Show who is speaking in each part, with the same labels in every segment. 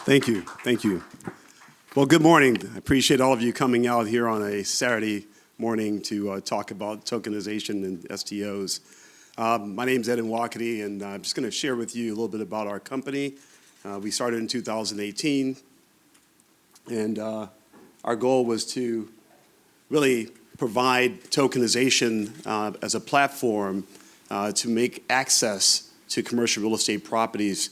Speaker 1: Thank you. Thank you. Well, good morning. I appreciate all of you coming out here on a Saturday morning to talk about tokenization and STOs. My name is Nwokedi, and I'm just going to share with you a little bit about our company. We started in 2018, and our goal was to really provide tokenization as a platform to make access to commercial real estate properties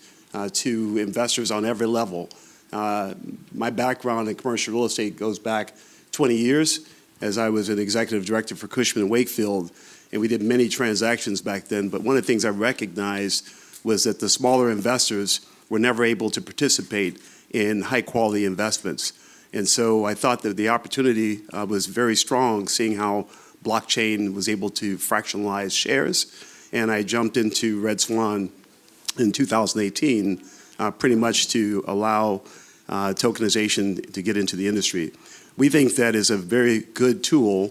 Speaker 1: to investors on every level. My background in commercial real estate goes back 20 years, as I was an executive director for Cushman & Wakefield, and we did many transactions back then. But one of the things I recognized was that the smaller investors were never able to participate in high-quality investments. And so I thought that the opportunity was very strong, seeing how blockchain was able to fractionalize shares. And I jumped into RedSwan in 2018, pretty much to allow tokenization to get into the industry. We think that is a very good tool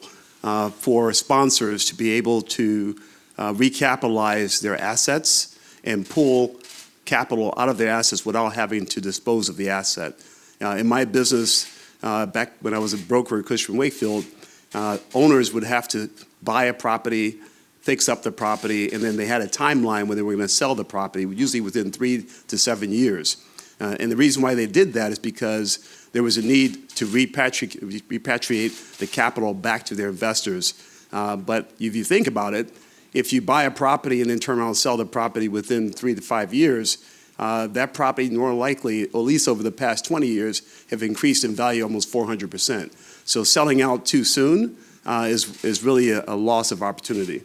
Speaker 1: for sponsors to be able to recapitalize their assets and pull capital out of their assets without having to dispose of the asset. In my business, back when I was a broker at Cushman & Wakefield, owners would have to buy a property, fix up the property, and then they had a timeline when they were going to sell the property, usually within 3 to 7 years. And the reason why they did that is because there was a need to repatriate the capital back to their investors. But if you think about it, if you buy a property and then turn around and sell the property within 3 to 5 years, that property more likely, at least over the past 20 years, have increased in value almost 400%. So selling out too soon is really a loss of opportunity.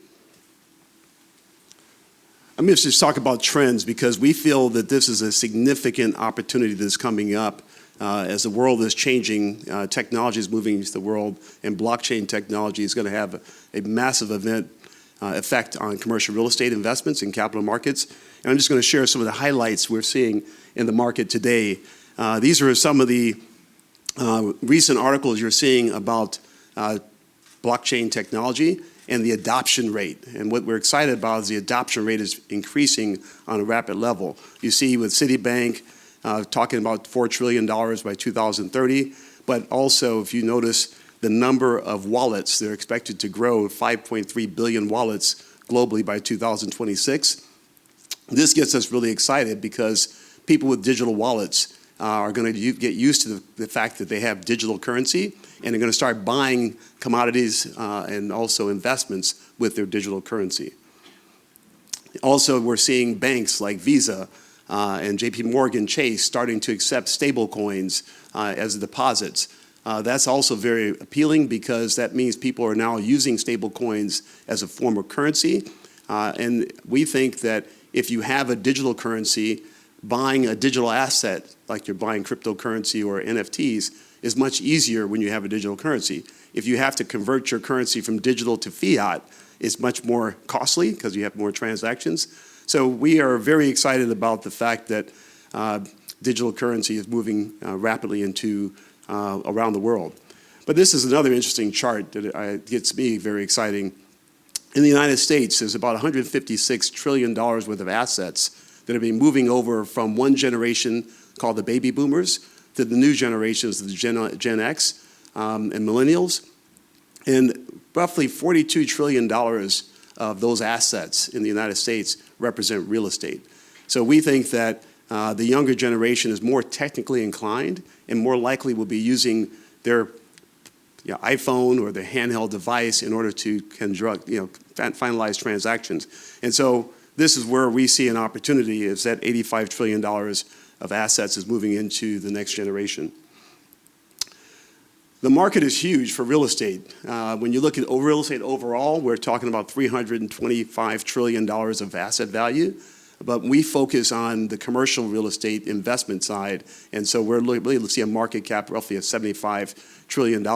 Speaker 1: I'm going to just talk about trends because we feel that this is a significant opportunity that's coming up as the world is changing. Technology is moving into the world, and blockchain technology is going to have a massive effect on commercial real estate investments and capital markets. And I'm just going to share some of the highlights we're seeing in the market today. These are some of the recent articles you're seeing about blockchain technology and the adoption rate. And what we're excited about is the adoption rate is increasing on a rapid level. You see with Citibank talking about $4 trillion by 2030, but also if you notice the number of wallets, they're expected to grow 5.3 billion wallets globally by 2026. This gets us really excited because people with digital wallets are going to get used to the fact that they have digital currency, and they're going to start buying commodities and also investments with their digital currency. Also, we're seeing banks like Visa and JP Morgan Chase starting to accept stable coins as deposits. That's also very appealing because that means people are now using stable coins as a form of currency. And we think that if you have a digital currency, buying a digital asset, like you're buying cryptocurrency or NFTs, is much easier when you have a digital currency. If you have to convert your currency from digital to fiat, it's much more costly because you have more transactions. So we are very excited about the fact that digital currency is moving rapidly into around the world. But this is another interesting chart that gets me very exciting. In the United States, there's about $156 trillion worth of assets that have been moving over from one generation called the baby boomers to the new generations, the Gen X and millennials. And roughly $42 trillion of those assets in the United States represent real estate. So we think that the younger generation is more technically inclined and more likely will be using their iPhone or their handheld device in order to finalize transactions. And so this is where we see an opportunity, is that $85 trillion of assets is moving into the next generation. The market is huge for real estate. When you look at real estate overall, we're talking about $325 trillion of asset value. But we focus on the commercial real estate investment side, and so we're really see a market cap roughly of $75 trillion.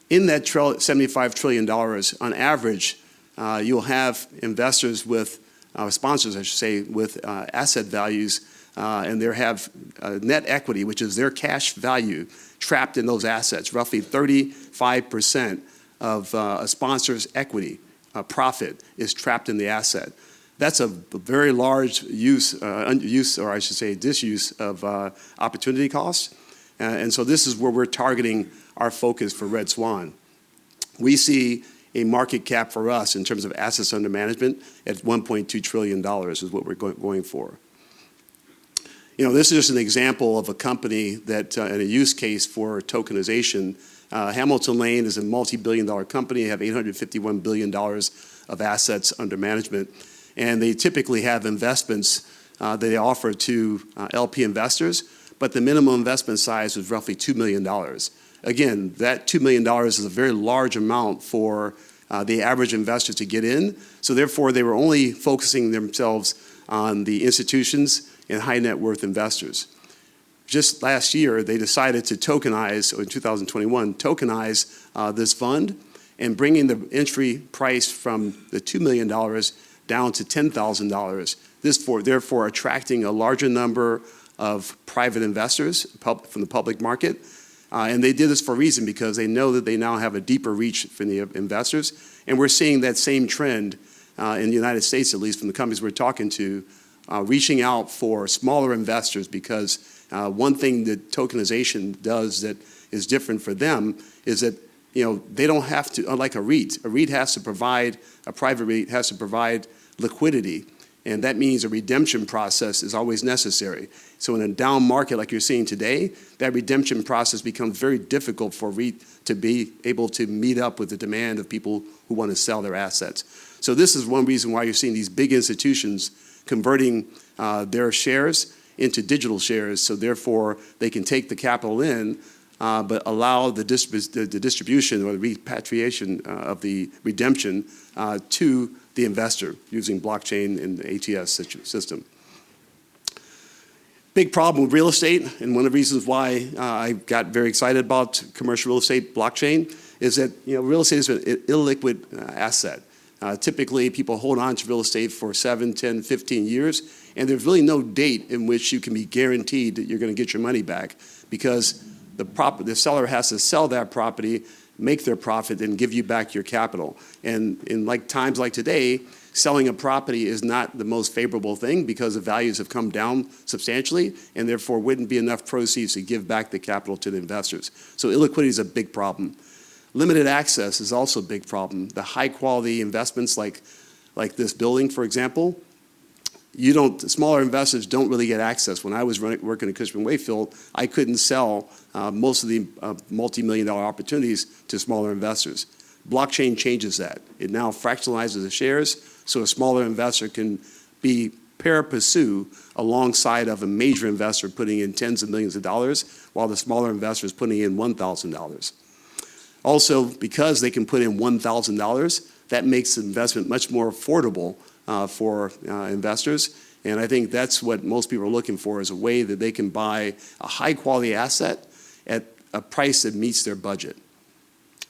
Speaker 1: In that $75 trillion, on average, you'll have investors with, sponsors I should say, with asset values, and they have net equity, which is their cash value, trapped in those assets. Roughly 35% of a sponsor's equity profit is trapped in the asset. That's a very large or I should say disuse of opportunity costs. And so this is where we're targeting our focus for RedSwan. We see a market cap for us in terms of assets under management at $1.2 trillion is what we're going for. This is just an example of a company that, and a use case for tokenization. Hamilton Lane is a multi-billion-dollar company. They have $851 billion of assets under management. And they typically have investments that they offer to LP investors, but the minimum investment size was roughly $2 million. Again, that $2 million is a very large amount for the average investor to get in. So therefore, they were only focusing themselves on the institutions and high net worth investors. Just last year, they decided to tokenize, or in 2021, tokenize this fund and bringing the entry price from the $2 million down to $10,000. This therefore attracting a larger number of private investors from the public market. And they did this for a reason, because they know that they now have a deeper reach from the investors. And we're seeing that same trend in the United States, at least from the companies we're talking to, reaching out for smaller investors, because one thing that tokenization does that is different for them is that they don't have to, unlike a REIT has to provide, a private REIT has to provide liquidity. And that means a redemption process is always necessary. So in a down market like you're seeing today, that redemption process becomes very difficult for REIT to be able to meet up with the demand of people who want to sell their assets. So this is one reason why you're seeing these big institutions converting their shares into digital shares, so therefore they can take the capital in, but allow the distribution or the repatriation of the redemption to the investor using blockchain and the ATS system. Big problem with real estate, and one of the reasons why I got very excited about commercial real estate blockchain is that real estate is an illiquid asset. Typically, people hold on to real estate for 7, 10, 15 years, and there's really no date in which you can be guaranteed that you're going to get your money back, because the seller has to sell that property, make their profit, and give you back your capital. And in times like today, selling a property is not the most favorable thing, because the values have come down substantially, and therefore wouldn't be enough proceeds to give back the capital to the investors. So illiquidity is a big problem. Limited access is also a big problem. The high quality investments like this building, for example, smaller investors don't really get access. When I was working at Cushman & Wakefield, I couldn't sell most of the multi-million-dollar opportunities to smaller investors. Blockchain changes that. It now fractionalizes the shares, so a smaller investor can be pari passu alongside of a major investor putting in tens of millions of dollars, while the smaller investor is putting in $1,000. Also, because they can put in $1,000, that makes the investment much more affordable for investors. And I think that's what most people are looking for, is a way that they can buy a high-quality asset at a price that meets their budget.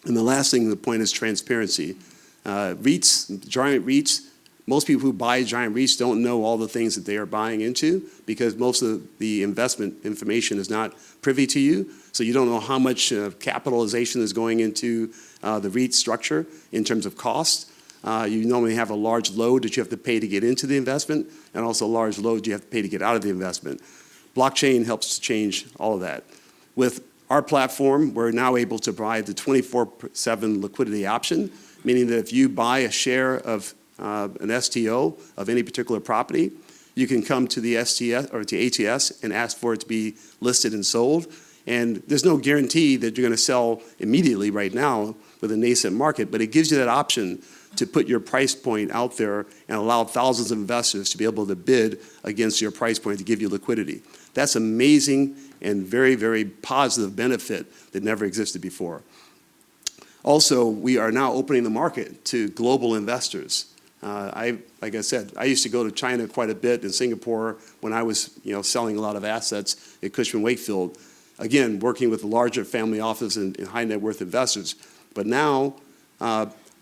Speaker 1: And the last thing, the point is transparency. REITs, giant REITs, most people who buy giant REITs don't know all the things that they are buying into, because most of the investment information is not privy to you. So you don't know how much capitalization is going into the REIT structure in terms of cost. You normally have a large load that you have to pay to get into the investment, and also a large load you have to pay to get out of the investment. Blockchain helps to change all of that. With our platform, we're now able to provide the 24/7 liquidity option, meaning that if you buy a share of an STO of any particular property, you can come to the STS or to ATS and ask for it to be listed and sold. And there's no guarantee that you're going to sell immediately right now with a nascent market, but it gives you that option to put your price point out there and allow thousands of investors to be able to bid against your price point to give you liquidity. That's amazing and very, very positive benefit that never existed before. Also, we are now opening the market to global investors. Like I said, I used to go to China quite a bit, in Singapore, when I was selling a lot of assets at Cushman & Wakefield. Again, working with larger family offices and high net worth investors. But now,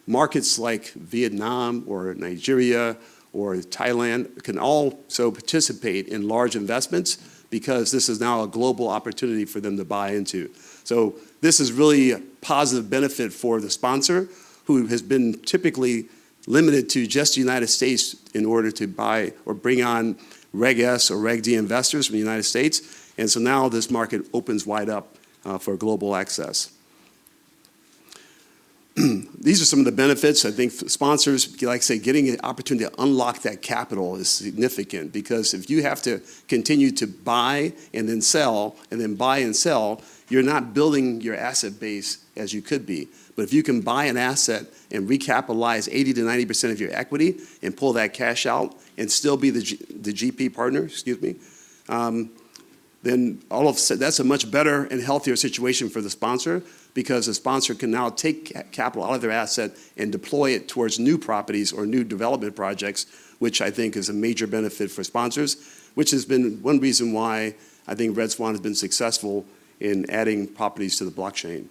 Speaker 1: markets like Vietnam or Nigeria or Thailand can also participate in large investments, because this is now a global opportunity for them to buy into. So this is really a positive benefit for the sponsor, who has been typically limited to just the United States in order to buy or bring on Reg S or Reg D investors from the United States. And so now this market opens wide up for global access. These are some of the benefits. I think sponsors, like I say, getting an opportunity to unlock that capital is significant, because if you have to continue to buy and then sell and then buy and sell, you're not building your asset base as you could be. But if you can buy an asset and recapitalize 80 to 90% of your equity and pull that cash out and still be the GP partner, then all of a sudden that's a much better and healthier situation for the sponsor, because the sponsor can now take capital out of their asset and deploy it towards new properties or new development projects, which I think is a major benefit for sponsors, which has been one reason why I think RedSwan has been successful in adding properties to the blockchain.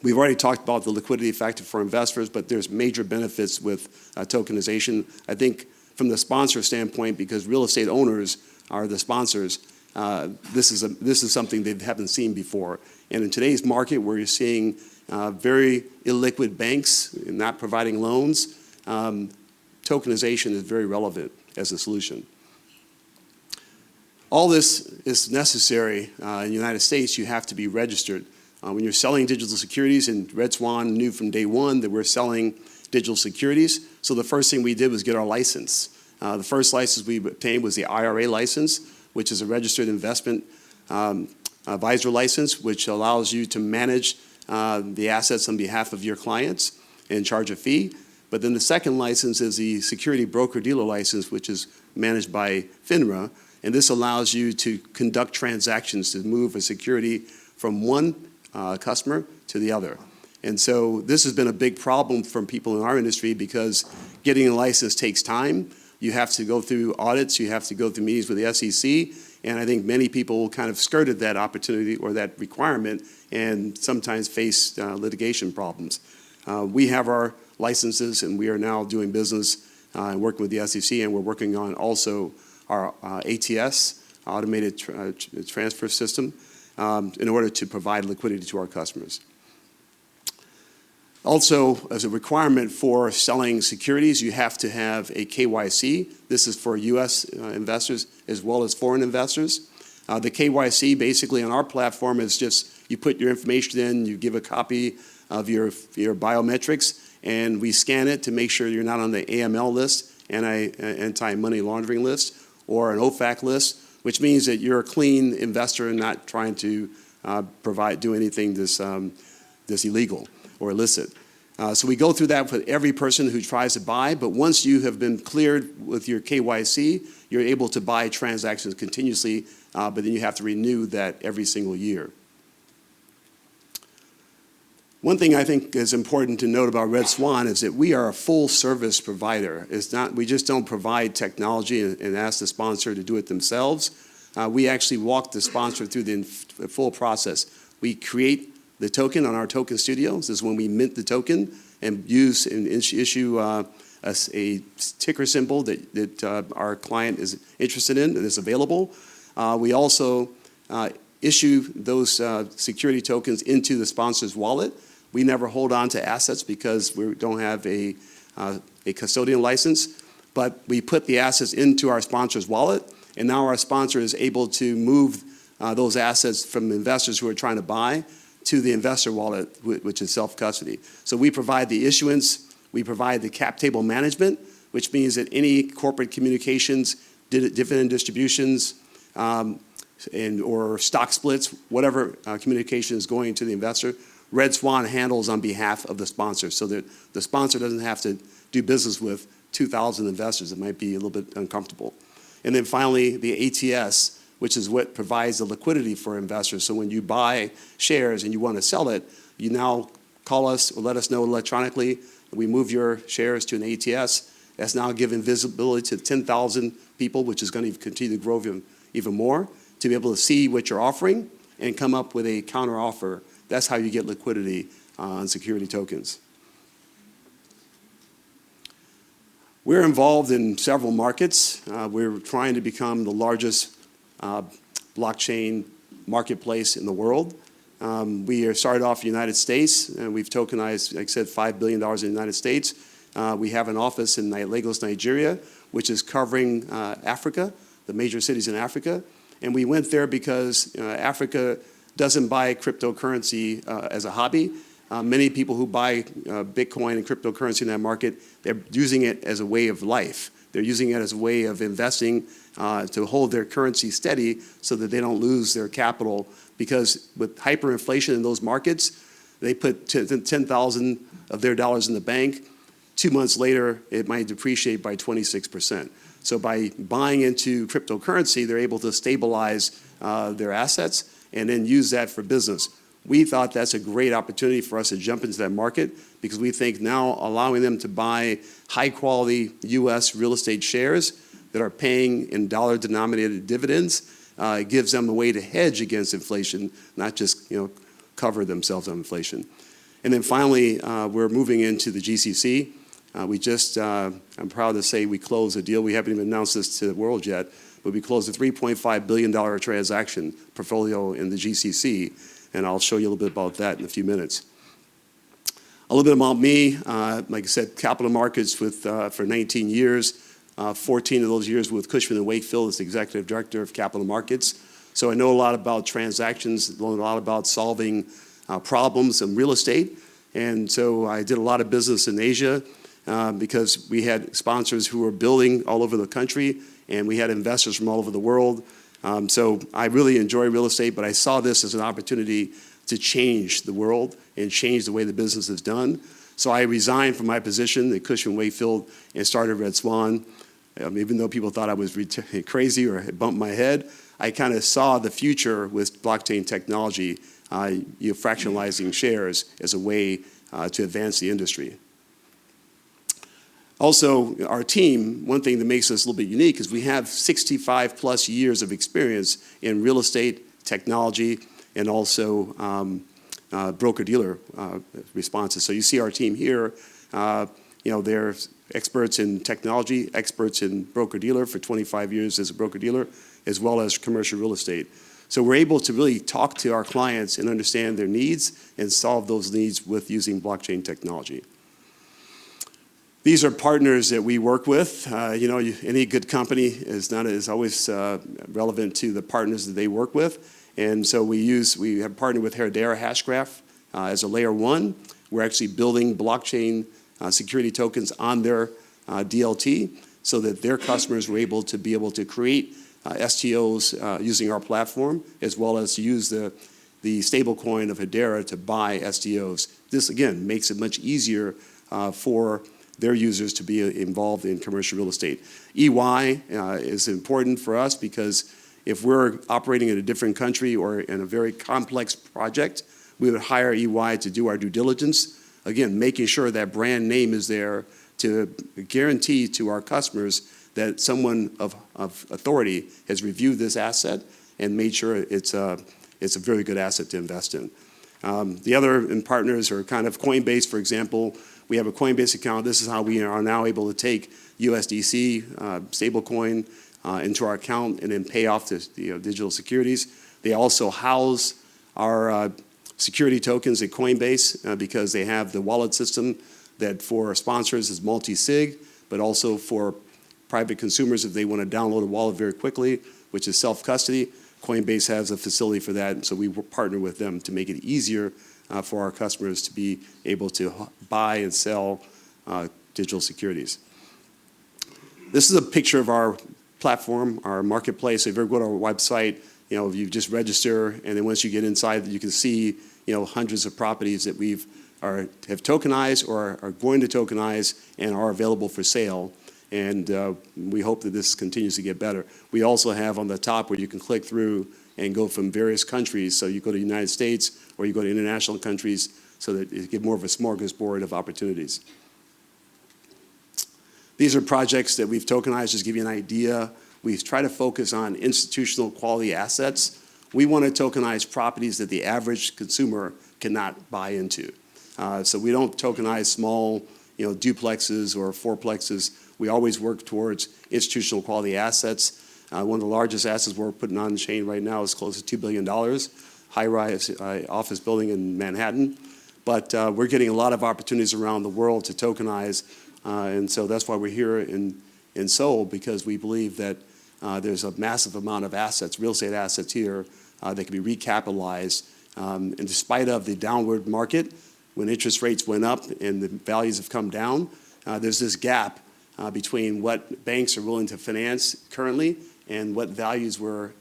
Speaker 1: We've already talked about the liquidity factor for investors, but there's major benefits with tokenization. I think from the sponsor standpoint, because real estate owners are the sponsors, this is something they haven't seen before. And in today's market, where you're seeing very illiquid banks not providing loans, tokenization is very relevant as a solution. All this is necessary in the United States. You have to be registered. When you're selling digital securities, and RedSwan knew from day one that we're selling digital securities, so the first thing we did was get our license. The first license we obtained was the IRA license, which is a registered investment advisor license, which allows you to manage the assets on behalf of your clients and charge a fee. But then the second license is the security broker-dealer license, which is managed by FINRA, and this allows you to conduct transactions to move a security from one customer to the other. And so this has been a big problem for people in our industry, because getting a license takes time. You have to go through audits, you have to go through meetings with the SEC, and I think many people kind of skirted that opportunity or that requirement and sometimes face litigation problems. We have our licenses, and we are now doing business and working with the SEC, and we're working on also our ATS, automated transfer system, in order to provide liquidity to our customers. Also, as a requirement for selling securities, you have to have a KYC. This is for U.S. investors as well as foreign investors. The KYC basically on our platform is just you put your information in, you give a copy of your biometrics, and we scan it to make sure you're not on the AML list, anti-money laundering list, or an OFAC list, which means that you're a clean investor and not trying to do anything that's illegal or illicit. So we go through that with every person who tries to buy, but once you have been cleared with your KYC, you're able to buy transactions continuously, but then you have to renew that every single year. One thing I think is important to note about RedSwan is that we are a full service provider. We just don't provide technology and ask the sponsor to do it themselves. We actually walk the sponsor through the full process. We create the token on our token studio. This is when we mint the token and use and issue a ticker symbol that our client is interested in and is available. We also issue those security tokens into the sponsor's wallet. We never hold on to assets because we don't have a custodian license, but we put the assets into our sponsor's wallet, and now our sponsor is able to move those assets from investors who are trying to buy to the investor wallet, which is self-custody. So we provide the issuance, we provide the cap table management, which means that any corporate communications, dividend distributions, or stock splits, whatever communication is going to the investor, RedSwan handles on behalf of the sponsor, so that the sponsor doesn't have to do business with 2,000 investors. It might be a little bit uncomfortable. And then finally, the ATS, which is what provides the liquidity for investors. So when you buy shares and you want to sell it, you now call us or let us know electronically. We move your shares to an ATS. That's now given visibility to 10,000 people, which is going to continue to grow even more, to be able to see what you're offering and come up with a counter offer. That's how you get liquidity on security tokens. We're involved in several markets. We're trying to become the largest blockchain marketplace in the world. We started off in the United States, and we've tokenized, like I said, $5 billion in the United States. We have an office in Lagos, Nigeria, which is covering Africa, the major cities in Africa. And we went there because Africa doesn't buy cryptocurrency as a hobby. Many people who buy Bitcoin and cryptocurrency in that market, they're using it as a way of life. They're using it as a way of investing to hold their currency steady so that they don't lose their capital. Because with hyperinflation in those markets, they put 10,000 of their dollars in the bank. 2 months later, it might depreciate by 26%. So by buying into cryptocurrency, they're able to stabilize their assets and then use that for business. We thought that's a great opportunity for us to jump into that market because we think now allowing them to buy high-quality U.S. real estate shares that are paying in dollar-denominated dividends gives them a way to hedge against inflation, not just cover themselves on inflation. And then finally, we're moving into the GCC. I'm proud to say we closed a deal. We haven't even announced this to the world yet, but we closed a $3.5 billion transaction portfolio in the GCC, and I'll show you a little bit about that in a few minutes. A little bit about me. Like I said, capital markets for 19 years, 14 of those years with Cushman & Wakefield as the executive director of capital markets. So I know a lot about transactions, know a lot about solving problems in real estate. And so I did a lot of business in Asia because we had sponsors who were building all over the country, and we had investors from all over the world. So I really enjoy real estate, but I saw this as an opportunity to change the world and change the way the business is done. So I resigned from my position at Cushman & Wakefield and started RedSwan. Even though people thought I was crazy or had bumped my head, I kind of saw the future with blockchain technology, fractionalizing shares as a way to advance the industry. Also, our team, one thing that makes us a little bit unique is we have 65 plus years of experience in real estate, technology, and also broker-dealer responses. So you see our team here, they're experts in technology, experts in broker-dealer for 25 years as a broker-dealer, as well as commercial real estate. So we're able to really talk to our clients and understand their needs and solve those needs with using blockchain technology. These are partners that we work with. Any good company is always relevant to the partners that they work with. And so we have partnered with Hedera Hashgraph as a layer 1. We're actually building blockchain security tokens on their DLT so that their customers were able to create STOs using our platform, as well as to use the stablecoin of Hedera to buy STOs. This, again, makes it much easier for their users to be involved in commercial real estate. EY is important for us because if we're operating in a different country or in a very complex project, we would hire EY to do our due diligence. Again, making sure that brand name is there to guarantee to our customers that someone of authority has reviewed this asset and made sure it's a very good asset to invest in. The other partners are kind of Coinbase, for example. We have a Coinbase account. This is how we are now able to take USDC stablecoin into our account and then pay off the digital securities. They also house our security tokens at Coinbase because they have the wallet system that for sponsors is multi-sig, but also for private consumers if they want to download a wallet very quickly, which is self-custody. Coinbase has a facility for that, and so we partner with them to make it easier for our customers to be able to buy and sell digital securities. This is a picture of our platform, our marketplace. So if you ever go to our website, you just register, and then once you get inside, you can see hundreds of properties that have tokenized or are going to tokenize and are available for sale. And we hope that this continues to get better. We also have on the top where you can click through and go from various countries. So you go to the United States or you go to international countries so that you get more of a smorgasbord of opportunities. These are projects that we've tokenized, just to give you an idea. We try to focus on institutional quality assets. We want to tokenize properties that the average consumer cannot buy into. So we don't tokenize small duplexes or fourplexes. We always work towards institutional quality assets. One of the largest assets we're putting on the chain right now is close to $2 billion, high-rise office building in Manhattan. But we're getting a lot of opportunities around the world to tokenize And so that's why we're here in Seoul, because we believe that there's a massive amount of assets, real estate assets here, that can be recapitalized. And despite of the downward market, when interest rates went up and the values have come down, there's this gap between what banks are willing to finance currently and what values were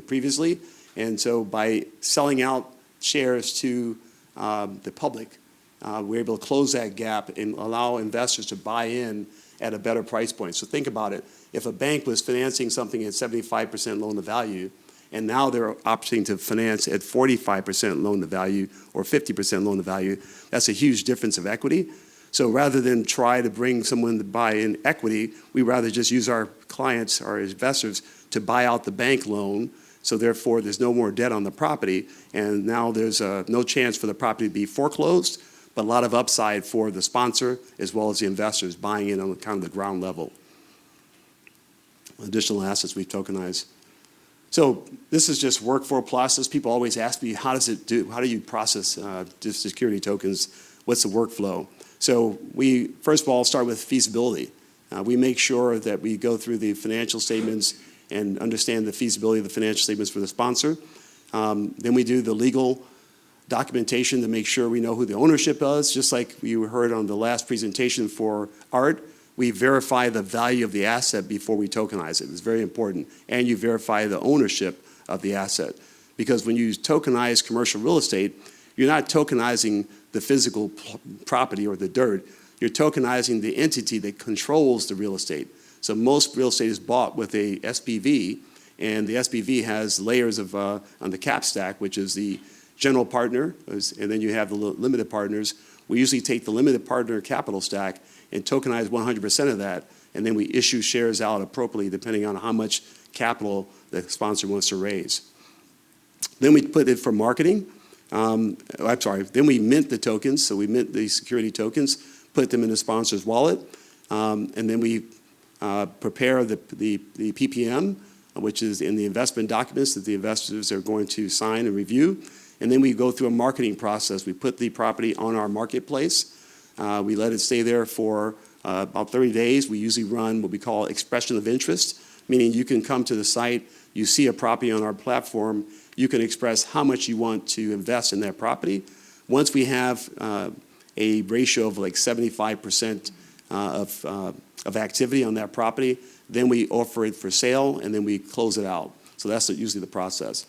Speaker 1: previously. And so by selling out shares to the public, we're able to close that gap and allow investors to buy in at a better price point. So think about it. If a bank was financing something at 75% loan to value, and now they're opting to finance at 45% loan to value or 50% loan to value, that's a huge difference of equity. So rather than try to bring someone to buy in equity, we rather just use our clients, our investors, to buy out the bank loan. So therefore, there's no more debt on the property, and now there's no chance for the property to be foreclosed, but a lot of upside for the sponsor as well as the investors buying in on kind of the ground level. Additional assets we've tokenized. So this is just workflow process. People always ask me, how does it do? How do you process security tokens? What's the workflow? So we, first of all, start with feasibility. We make sure that we go through the financial statements and understand the feasibility of the financial statements for the sponsor. Then we do the legal documentation to make sure we know who the ownership is. Just like we heard on the last presentation for art, we verify the value of the asset before we tokenize it. It's very important. And you verify the ownership of the asset. Because when you tokenize commercial real estate, you're not tokenizing the physical property or the dirt. You're tokenizing the entity that controls the real estate. So most real estate is bought with a SPV, and the SPV has layers of on the cap stack, which is the general partner, and then you have the limited partners. We usually take the limited partner capital stack and tokenize 100% of that, and then we issue shares out appropriately depending on how much capital the sponsor wants to raise. Then we put it for marketing. Then we mint the tokens, so we mint the security tokens, put them in the sponsor's wallet, and then we prepare the PPM, which is in the investment documents that the investors are going to sign and review. And then we go through a marketing process. We put the property on our marketplace. We let it stay there for about 30 days. We usually run what we call expression of interest, meaning you can come to the site, you see a property on our platform, you can express how much you want to invest in that property. Once we have a ratio of like 75% of activity on that property, then we offer it for sale, and then we close it out. So that's usually the process.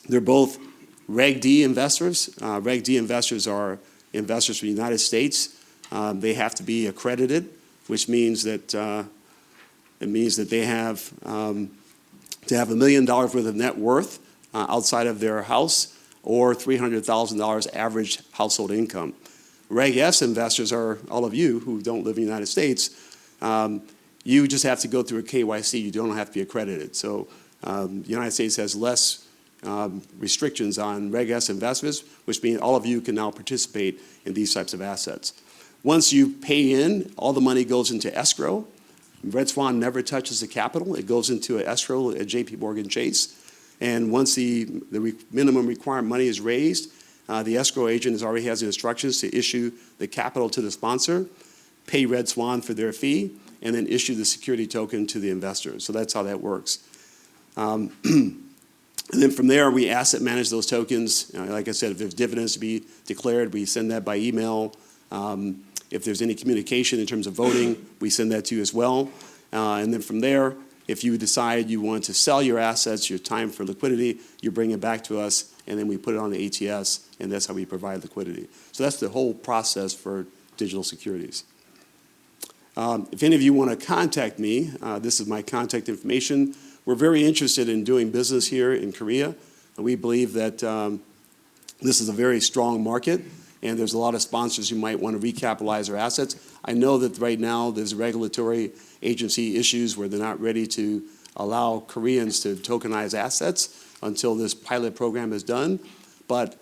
Speaker 1: They're both Reg D investors. Reg D investors are investors from the United States. They have to be accredited, which means that they have to have $1 million worth of net worth outside of their house, or $300,000 average household income. Reg S investors are all of you who don't live in the United States. You just have to go through a KYC. You don't have to be accredited. So the United States has less restrictions on Reg S investors, which means all of you can now participate in these types of assets. Once you pay in, all the money goes into escrow. RedSwan never touches the capital. It goes into an escrow at JP Morgan Chase. And once the minimum required money is raised, the escrow agent already has the instructions to issue the capital to the sponsor, pay RedSwan for their fee, and then issue the security token to the investor. So that's how that works. And then from there, we asset manage those tokens. Like I said, if there's dividends to be declared, we send that by email. If there's any communication in terms of voting, we send that to you as well. And then from there, if you decide you want to sell your assets, your time for liquidity, you bring it back to us, and then we put it on the ATS, and that's how we provide liquidity. So that's the whole process for digital securities. If any of you want to contact me, this is my contact information. We're very interested in doing business here in Korea. We believe that this is a very strong market, and there's a lot of sponsors who might want to recapitalize their assets. I know that right now there's regulatory agency issues where they're not ready to allow Koreans to tokenize assets until this pilot program is done. But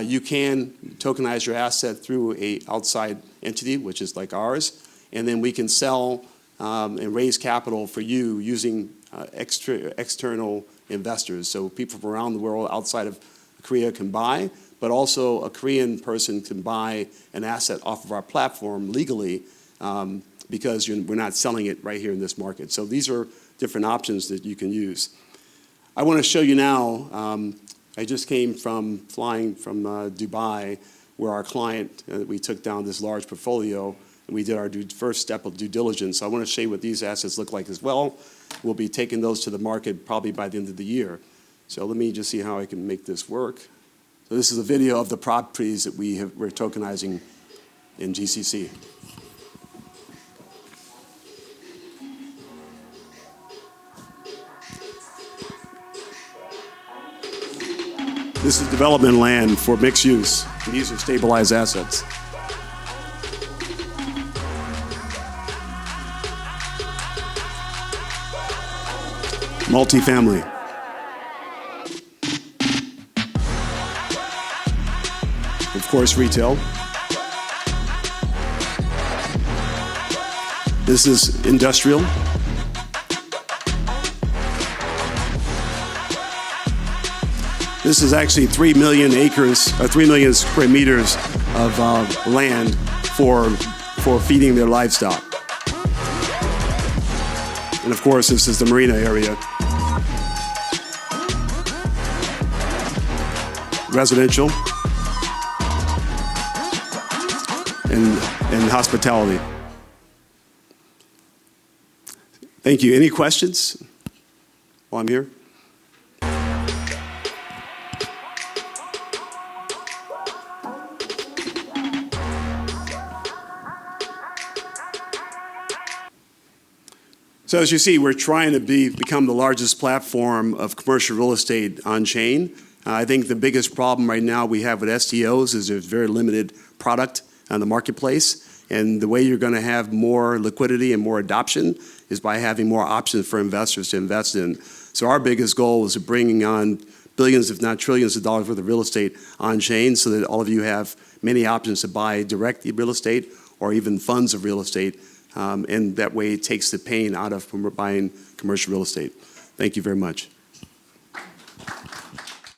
Speaker 1: you can tokenize your asset through an outside entity, which is like ours, and then we can sell and raise capital for you using external investors. So people from around the world outside of Korea can buy, but also a Korean person can buy an asset off of our platform legally because we're not selling it right here in this market. So these are different options that you can use. I want to show you now, I just came from flying from Dubai, where our client, we took down this large portfolio, and we did our first step of due diligence. So I want to show you what these assets look like as well. We'll be taking those to the market probably by the end of the year. So let me just see how I can make this work. So this is a video of the properties that we're tokenizing in GCC. This is development land for mixed use. These are stabilized assets. Multifamily. Of course, retail. This is industrial. This is actually 3 million acres, 3 million square meters of land for feeding their livestock. And of course, this is the marina area. Residential and hospitality. Thank you. Any questions while I'm here? So as you see, we're trying to become the largest platform of commercial real estate on chain. I think the biggest problem right now we have with STOs is there's very limited product on the marketplace. And the way you're going to have more liquidity and more adoption is by having more options for investors to invest in. So our biggest goal is bringing on billions, if not trillions of dollars worth of real estate on chain so that all of you have many options to buy direct real estate or even funds of real estate. And that way it takes the pain out of buying commercial real estate. Thank you very much.